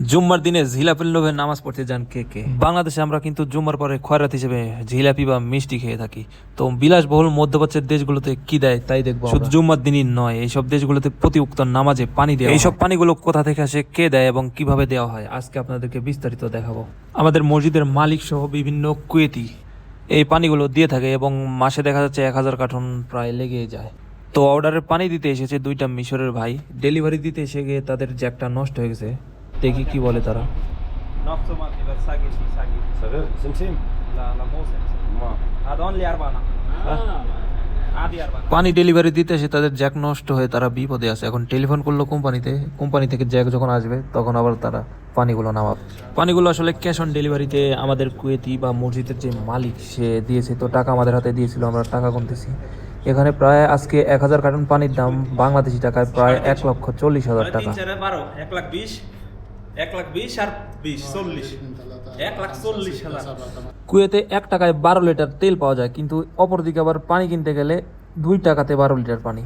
জুম্মার দিনে জিলাপির লোভে নামাজ পড়তে যান কে কে? বাংলাদেশে আমরা কিন্তু জুম্মার পরে খয়রাত হিসেবে জিলাপি বা মিষ্টি খেয়ে থাকি। তো বিলাসবহুল মধ্যপ্রাচ্যের দেশগুলোতে কি দেয় তাই দেখবো। শুধু জুম্মার দিনই নয়, এইসব দেশগুলোতে প্রতি উক্ত নামাজে পানি দেয়। এইসব পানিগুলো কোথা থেকে আসে, কে দেয় এবং কিভাবে দেওয়া হয়, আজকে আপনাদেরকে বিস্তারিত দেখাবো। আমাদের মসজিদের মালিক সহ বিভিন্ন কুয়েতি এই পানিগুলো দিয়ে থাকে এবং মাসে দেখা যাচ্ছে 1000 কার্টন প্রায় লেগে যায়। তো অর্ডারের পানি দিতে এসেছে দুইটা মিশরের ভাই, ডেলিভারি দিতে এসে গিয়ে তাদের জ্যাকটা নষ্ট হয়ে গেছে। দেখি কি বলে তারা। Not so much, but sagi, sagi. صغير سمسم لا لا مو سمسم. ما هذا only أربعة. عادي أربعة. পানি ডেলিভারি দিতে এসে তাদের জ্যাক নষ্ট হয়ে তারা বিপদে আছে। এখন টেলিফোন করলো কোম্পানিতে, কোম্পানি থেকে জ্যাক যখন আসবে তখন আবার তারা পানিগুলো নামাবে। পানিগুলো আসলে ক্যাশ অন ডেলিভারিতে আমাদের কুয়েতি বা মসজিদের যে মালিক সে দিয়েছে, তো টাকা আমাদের হাতে দিয়েছিল, আমরা টাকা গুনতেছি। এখানে প্রায় আজকে 1000 কার্টন পানির দাম বাংলাদেশি টাকায় প্রায় 1,40,000 টাকা। 1,20,000 1,20,000 আর 20,40 1,40,000 কুয়েতে 1 টাকায় 12 লিটার তেল পাওয়া যায়, কিন্তু অপরদিকে আবার পানি কিনতে গেলে 2 টাকাতে 12 লিটার পানি।